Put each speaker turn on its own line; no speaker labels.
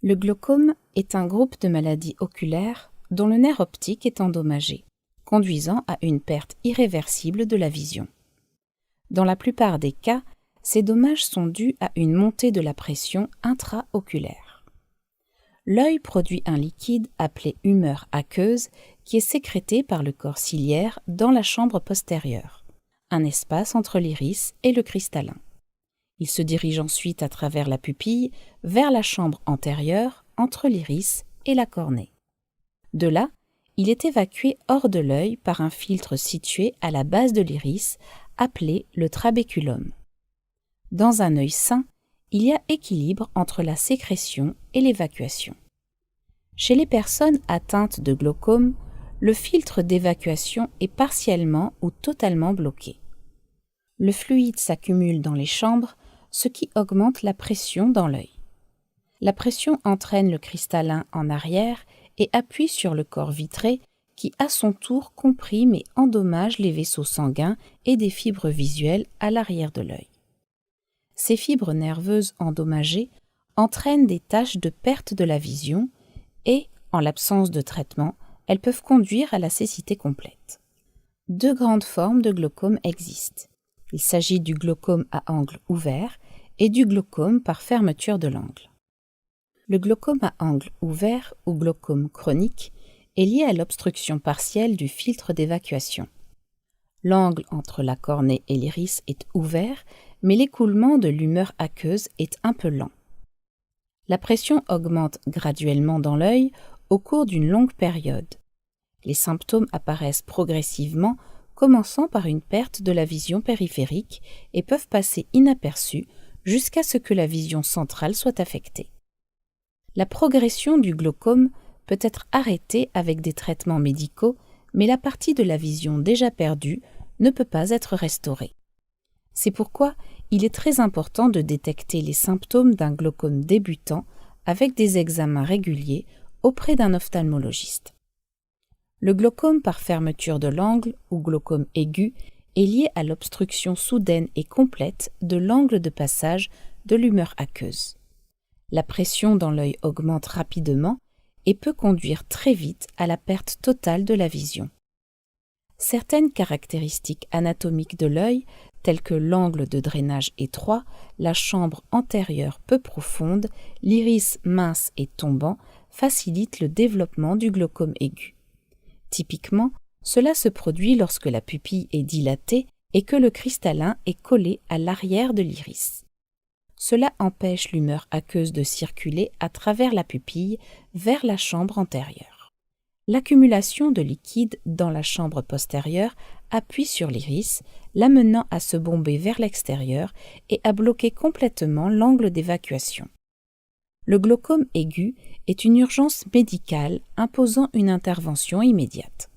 Le glaucome est un groupe de maladies oculaires dont le nerf optique est endommagé, conduisant à une perte irréversible de la vision. Dans la plupart des cas, ces dommages sont dus à une montée de la pression intraoculaire. L'œil produit un liquide appelé humeur aqueuse qui est sécrété par le corps ciliaire dans la chambre postérieure, un espace entre l'iris et le cristallin. Il se dirige ensuite à travers la pupille vers la chambre antérieure entre l'iris et la cornée. De là, il est évacué hors de l'œil par un filtre situé à la base de l'iris appelé le trabéculum. Dans un œil sain, il y a équilibre entre la sécrétion et l'évacuation. Chez les personnes atteintes de glaucome, le filtre d'évacuation est partiellement ou totalement bloqué. Le fluide s'accumule dans les chambres, ce qui augmente la pression dans l'œil. La pression entraîne le cristallin en arrière et appuie sur le corps vitré qui, à son tour, comprime et endommage les vaisseaux sanguins et des fibres visuelles à l'arrière de l'œil. Ces fibres nerveuses endommagées entraînent des taches de perte de la vision et, en l'absence de traitement, elles peuvent conduire à la cécité complète. Deux grandes formes de glaucome existent. Il s'agit du glaucome à angle ouvert et du glaucome par fermeture de l'angle. Le glaucome à angle ouvert ou glaucome chronique est lié à l'obstruction partielle du filtre d'évacuation. L'angle entre la cornée et l'iris est ouvert, mais l'écoulement de l'humeur aqueuse est un peu lent. La pression augmente graduellement dans l'œil au cours d'une longue période. Les symptômes apparaissent progressivement, commençant par une perte de la vision périphérique et peuvent passer inaperçus jusqu'à ce que la vision centrale soit affectée. La progression du glaucome peut être arrêtée avec des traitements médicaux, mais la partie de la vision déjà perdue ne peut pas être restaurée. C'est pourquoi il est très important de détecter les symptômes d'un glaucome débutant avec des examens réguliers auprès d'un ophtalmologiste. Le glaucome par fermeture de l'angle ou glaucome aigu est lié à l'obstruction soudaine et complète de l'angle de passage de l'humeur aqueuse. La pression dans l'œil augmente rapidement et peut conduire très vite à la perte totale de la vision. Certaines caractéristiques anatomiques de l'œil, telles que l'angle de drainage étroit, la chambre antérieure peu profonde, l'iris mince et tombant, facilitent le développement du glaucome aigu. Typiquement, cela se produit lorsque la pupille est dilatée et que le cristallin est collé à l'arrière de l'iris. Cela empêche l'humeur aqueuse de circuler à travers la pupille vers la chambre antérieure. L'accumulation de liquide dans la chambre postérieure appuie sur l'iris, l'amenant à se bomber vers l'extérieur et à bloquer complètement l'angle d'évacuation. Le glaucome aigu est une urgence médicale imposant une intervention immédiate.